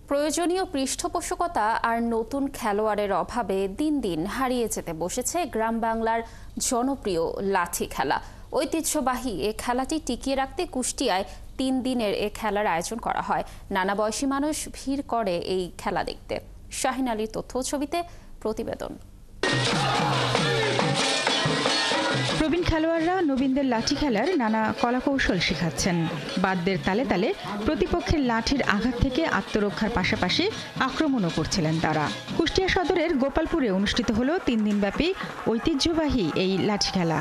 প্রয়োজনীয় পৃষ্ঠপোষকতা আর নতুন খেলোয়াড়ের অভাবে দিন দিন হারিয়ে যেতে বসেছে গ্রাম বাংলার জনপ্রিয় লাঠি খেলা। ঐতিহ্যবাহী এ খেলাটি টিকিয়ে রাখতে কুষ্টিয়ায় ৩ দিনের এ খেলার আয়োজন করা হয়। নানা বয়সী মানুষ ভিড় করে এই খেলা দেখতে। শাহিন আলীর তথ্য ছবিতে প্রতিবেদন। প্রবীণ খেলোয়াড়রা নবীনদের লাঠি খেলার নানা কলাকৌশল শেখাচ্ছেন। বাদ্যের তালে তালে প্রতিপক্ষের লাঠির আঘাত থেকে আত্মরক্ষার পাশাপাশি আক্রমণও করছিলেন তারা। কুষ্টিয়া সদরের গোপালপুরে অনুষ্ঠিত হলো ৩ দিনব্যাপী ঐতিহ্যবাহী এই লাঠি খেলা।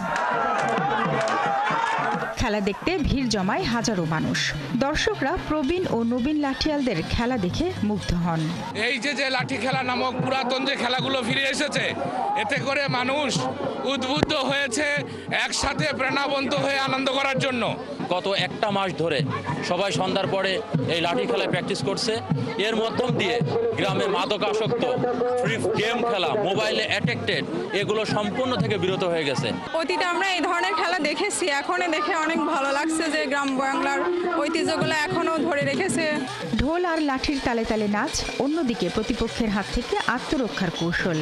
খেলা দেখতে ভিড় জমায় হাজারো মানুষ। দর্শকরা প্রবীণ ও নবীন লাঠিয়ালদের খেলা দেখে মুগ্ধ হন। এই যে লাঠি খেলা নামক পুরাতন যে খেলাগুলো ফিরে এসেছে, এতে করে মানুষ উদ্বুদ্ধ হয়েছে একসাথে প্রাণবন্ত হয়ে আনন্দ করার জন্য। গত একটা মাস ধরে সবাই সন্ধ্যার পরে এই লাঠি খেলায় প্র্যাকটিস করছে। এর মধ্যম দিয়ে গ্রামে মাদকাসক্ত, ফ্রি গেম খেলা, মোবাইলে অ্যাডিক্টেড, এগুলো সম্পূর্ণ থেকে বিরত হয়ে গেছে। অতীতে আমরা এই ধরনের খেলা দেখেছি, এখন দেখে অনেক ভালো লাগছে যে গ্রাম বাংলার ঐতিহ্যগুলো এখনো ধরে রেখেছে। ঢোল আর লাঠির তালে তালে নাচ, অন্যদিকে প্রতিপক্ষের হাত থেকে আত্মরক্ষার কৌশল।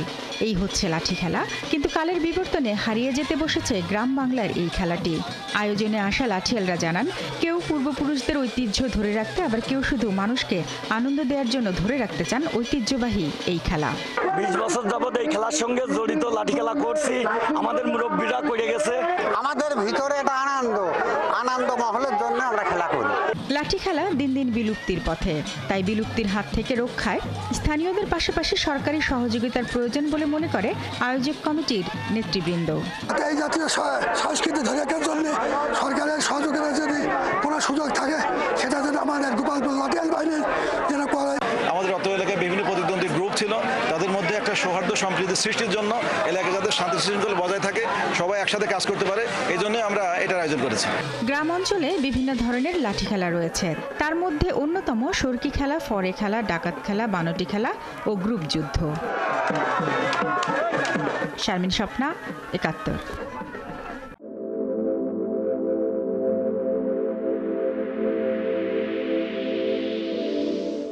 এই হচ্ছে লাঠি খেলা, কিন্তু কালের বিবর্তনে হারিয়ে যেতে বসেছে গ্রাম বাংলার এই খেলাটি। আয়োজনে আসা লাঠিয়ালরা জানান, কেউ পূর্বপুরুষদের ঐতিহ্য ধরে রাখতে, আবার কেউ শুধু মানুষকে আনন্দ দেওয়ার জন্য ধরে রাখতে চান ঐতিহ্যবাহী এই খেলা। 20 বছর যাবত এই খেলার সঙ্গে জড়িত, লাঠি খেলা করছি, আমাদের মুরব্বীরা করে গেছে। আমাদের ভিতরে এটা আনন্দ মহলের জন্য আমরা খেলা করি। লাঠি খেলা দিন দিন বিলুপ্তির পথে, তাই বিলুপ্তির হাত থেকে রক্ষায় স্থানীয়দের পাশাপাশি সরকারি সহযোগিতার প্রয়োজন বলে মনে করে আয়োজক কমিটির নেতৃবৃন্দ। এই জাতীয় সংস্কৃতি ধরে রাখার জন্য সরকারের সহযোগিতা যদি কোনো সুযোগ থাকে, সেটা যেন আমাদের গোপালপুর লাঠিয়াল বাহিনীর যেন করে। আমাদের অত্র এলাকায় বিভিন্ন প্রতিদ্বন্দ্বী গ্রুপ ছিল, তাদের মধ্যে একটা সৌহার্দ্য সম্প্রীতি সৃষ্টির জন্য, এলাকায় যাতে শান্তি শৃঙ্খলা বজায় থাকে, সবাই একসাথে কাজ করতে পারে, এই জন্য আমরা এটার আয়োজন করেছি। গ্রাম অঞ্চলে বিভিন্ন ধরনের লাঠি খেলা রয়েছে, তার মধ্যে অন্যতম সরকি খেলা, ফরে খেলা, ডাকাত খেলা, বানটি খেলা ও গ্রুপ যুদ্ধ। শারমিন স্বপ্না, ৭১।